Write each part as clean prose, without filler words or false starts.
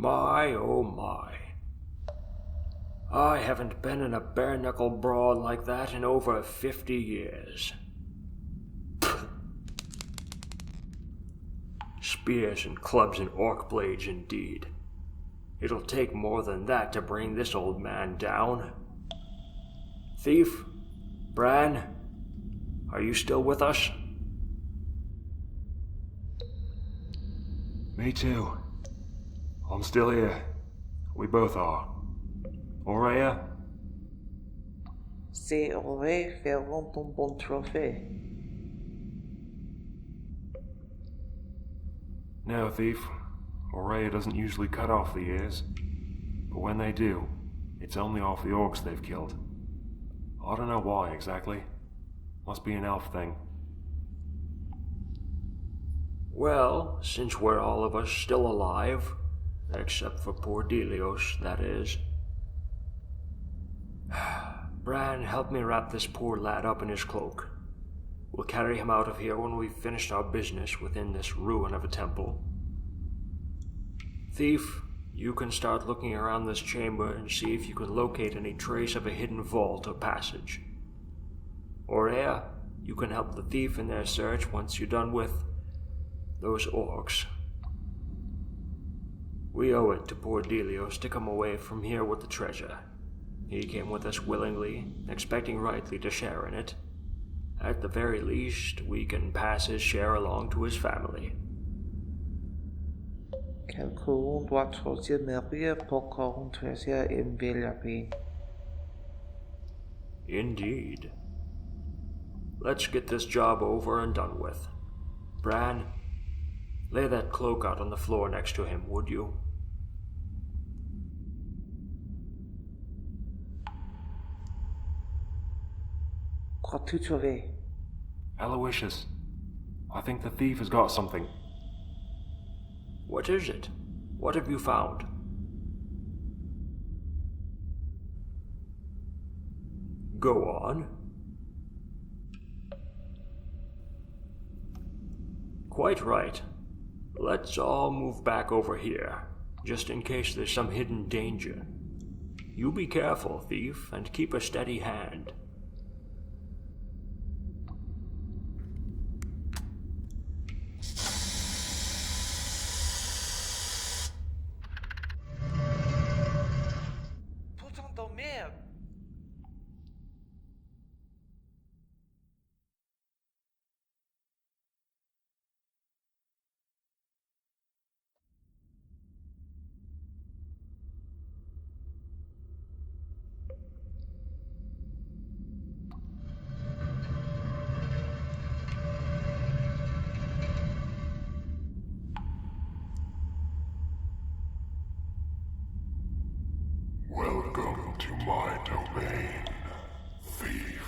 My, oh my. I haven't been in a bare-knuckle brawl like that in over 50 years. Spears and clubs and orc blades indeed. It'll take more than that to bring this old man down. Thief? Bran? Are you still with us? Me too. I'm still here. We both are. Aurea? C'est vrai, ferons ton bon trophée. No, Thief. Aurea doesn't usually cut off the ears. But when they do, it's only off the orcs they've killed. I don't know why exactly. Must be an elf thing. Well, since we're all of us still alive, except for poor Delios, that is. Bran, help me wrap this poor lad up in his cloak. We'll carry him out of here when we've finished our business within this ruin of a temple. Thief, you can start looking around this chamber and see if you can locate any trace of a hidden vault or passage. Aurea, you can help the thief in their search once you're done with those orcs. We owe it to poor Delios to come away from here with the treasure. He came with us willingly, expecting rightly to share in it. At the very least, we can pass his share along to his family. Kalkunen doit choisir Maria pour concentrer en Labyrinth. Indeed. Let's get this job over and done with. Bran, lay that cloak out on the floor next to him, would you? Qu'as-tu trouvé? Aloysius, I think the thief has got something. What is it? What have you found? Go on. Quite right. Let's all move back over here, just in case there's some hidden danger. You be careful, thief, and keep a steady hand. Putain de merde! Welcome to my domain, thief.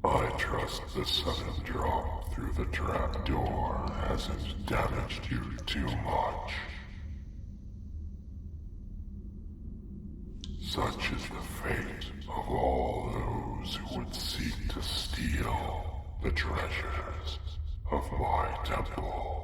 I trust the sudden drop through the trapdoor hasn't damaged you too much. Such is the fate of all those who would seek to steal the treasures of my temple.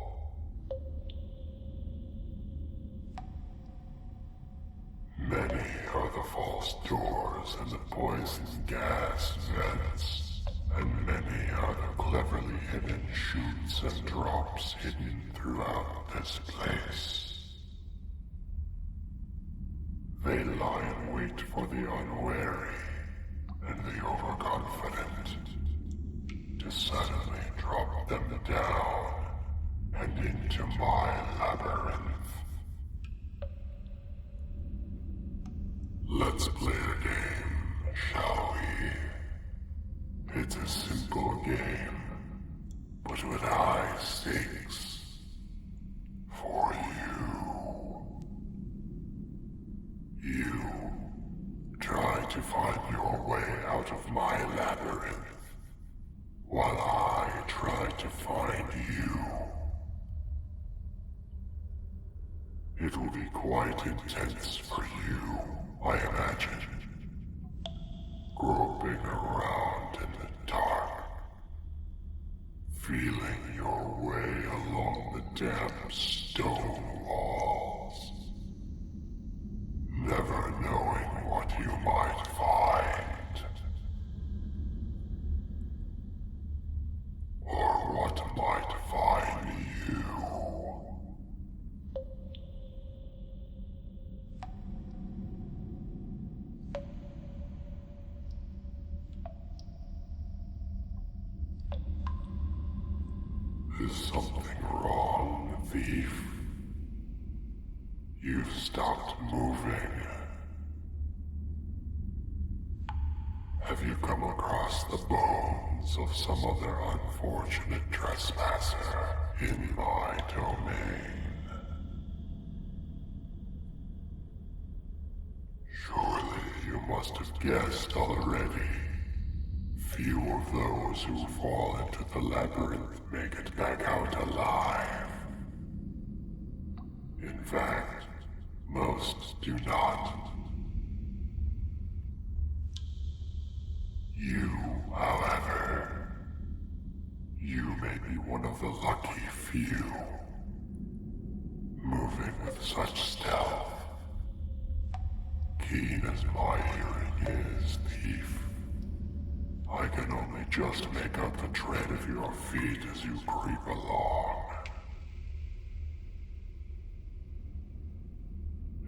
Many are the false doors and the poison gas vents, and many are the cleverly hidden chutes and drops hidden throughout this place. They lie in wait for the unwary and the overconfident to suddenly drop them down and into my labyrinth. Let's play a game, shall we? It's a simple game, but with high stakes. For you. You try to find your way out of my labyrinth, while I try to find you. It will be quite intense for you, I imagine. Groping around in the dark, feeling your way along the damp stone might find you. Is something wrong, thief? You've stopped moving. Have you come across the bones of some other unfortunate trespasser in my domain? Surely you must have guessed already. Few of those who fall into the labyrinth make it back out alive. In fact, most do not. You, however, you may be one of the lucky few, moving with such stealth. Keen as my hearing is, thief, I can only just make out the tread of your feet as you creep along.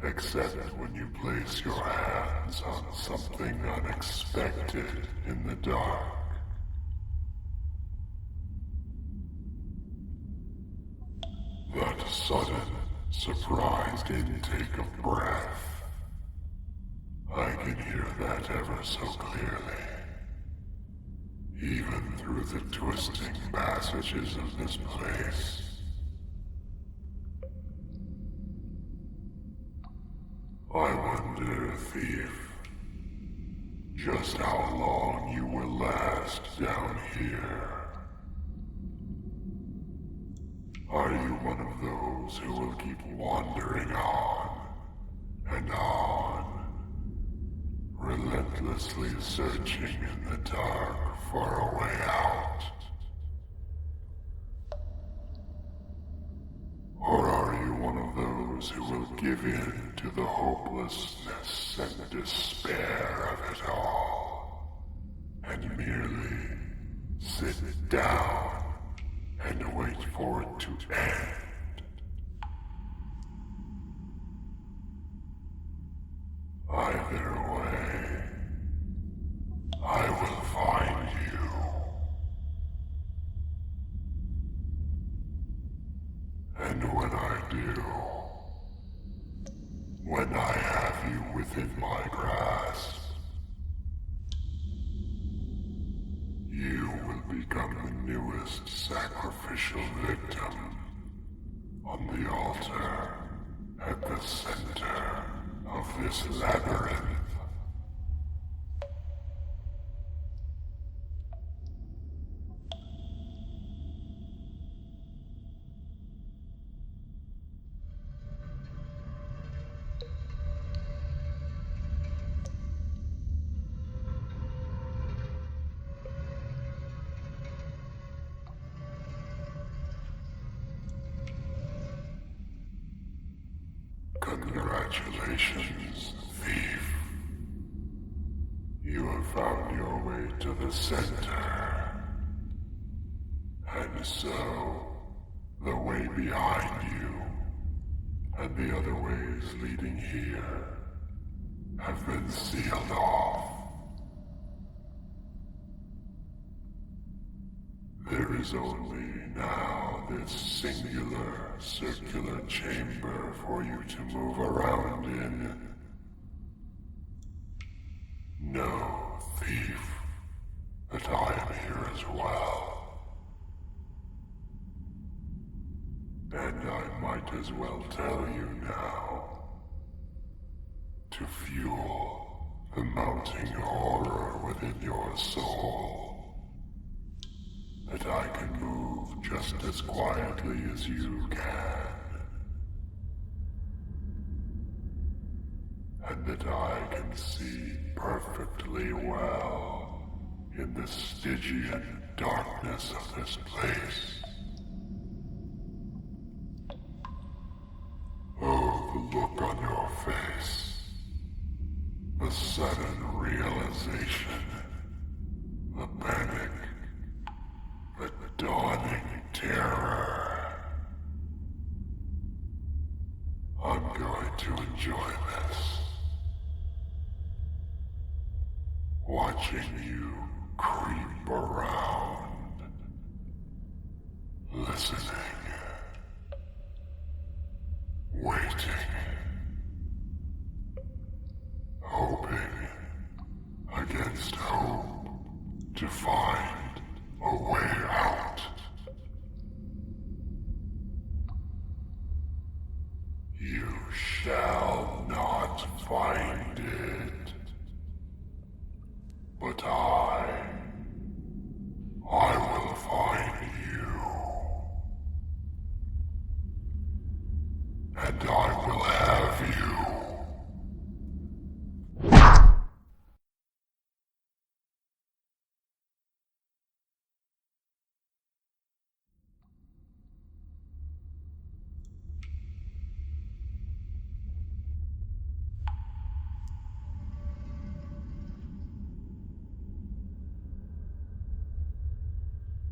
Except when you place your hands on something unexpected in the dark. That sudden, surprised intake of breath. I can hear that ever so clearly. Even through the twisting passages of this place. I wonder, thief, just how long you will last down here. Are you one of those who will keep wandering on and on, relentlessly searching in the dark for a way out? Or are you one of those who will give in to the hopelessness and despair of it all, and merely sit down and wait for it to end? Either way, I will find you. And when I do, when I have you within my grasp, you will become the newest sacrificial victim on the altar at the center of this labyrinth. Congratulations, thief. You have found your way to the center. And so, the way behind you, and the other ways leading here, have been sealed off. There is only now this singular, circular chamber for you to move around in. Know, thief, that I am here as well. And I might as well tell you now, to fuel the mounting horror within your soul, that I can move just as quietly as you can. And that I can see perfectly well in the Stygian darkness of this place. Oh, the look on your face. The sudden realization. The panic. The dawning watching you creep around, listening, waiting, hoping against hope to find a way out. You shall not find it, but I will find you, and I will have you.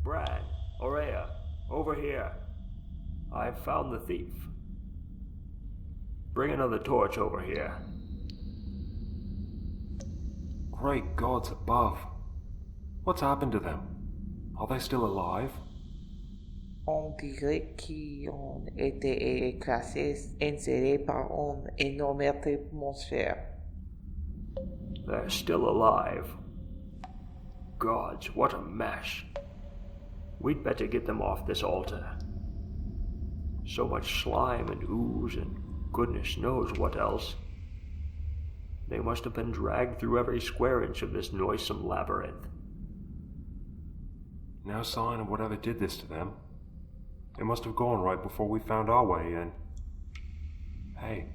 Brad, Aurea, over here. I've found the thief. Bring another torch over here. Great gods above. What's happened to them? Are they still alive? On dirait qu'ils ont été écrasés, insérés par une énorme atmosphère. They're still alive. Gods, what a mess. We'd better get them off this altar. So much slime and ooze and goodness knows what else. They must have been dragged through every square inch of this noisome labyrinth. No sign of whatever did this to them. It must have gone right before we found our way in. Hey,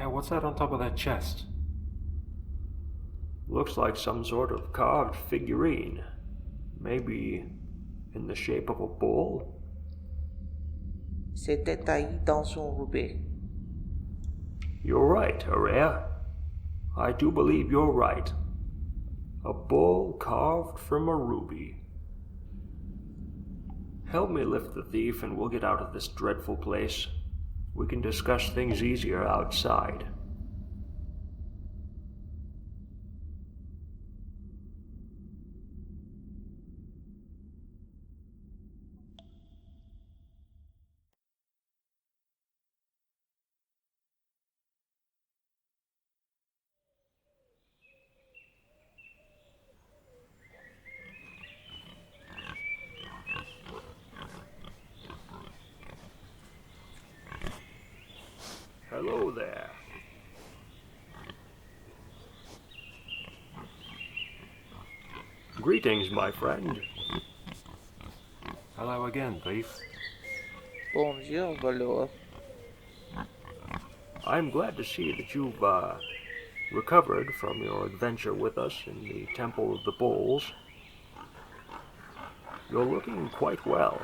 what's that on top of that chest? Looks like some sort of carved figurine. Maybe in the shape of a bull? C'était taillé dans son roubaix. You're right, Aurea. I do believe you're right. A bull carved from a ruby. Help me lift the thief and we'll get out of this dreadful place. We can discuss things easier outside. Hello there. Greetings, my friend. Hello again, thief. Bonjour, voleur. I'm glad to see that you've, recovered from your adventure with us in the Temple of the Bulls. You're looking quite well.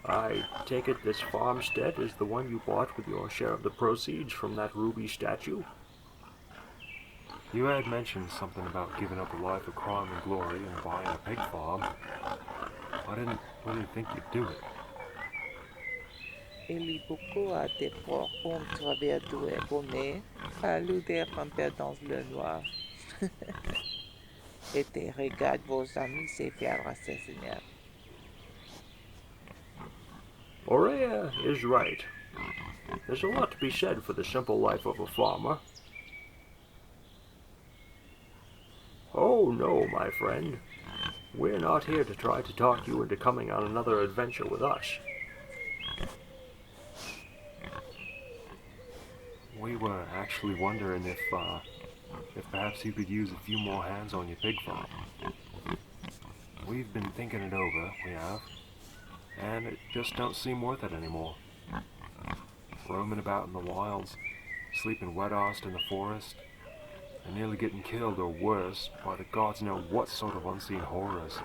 I take it this farmstead is the one you bought with your share of the proceeds from that ruby statue? You had mentioned something about giving up a life of crime and glory and buying a pig farm. I didn't really think you'd do it. Il y a beaucoup à d'efforts pour travers tout abonné à lutter en perdant le noir. Et te regarde vos amis se faire assassiner. Aurea is right. There's a lot to be said for the simple life of a farmer. Oh no, my friend. We're not here to try to talk you into coming on another adventure with us. We were actually wondering if perhaps you could use a few more hands on your pig farm. We've been thinking it over, we have, and it just don't seem worth it anymore. Roaming about in the wilds, sleeping wet-arsed in the forest, and nearly getting killed or worse by the gods know what sort of unseen horrors.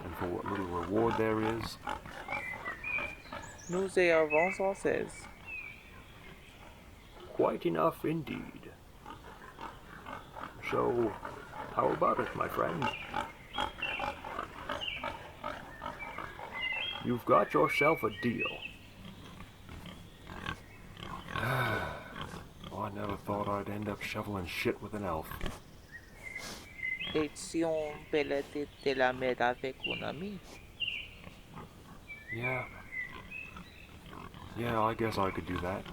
And for what little reward there is... Nous y avons sans cesse. Quite enough indeed. So, how about it, my friend? You've got yourself a deal. I never thought I'd end up shoveling shit with an elf. Et si on pelletait de la mer avec un ami? Yeah. Yeah, I guess I could do that.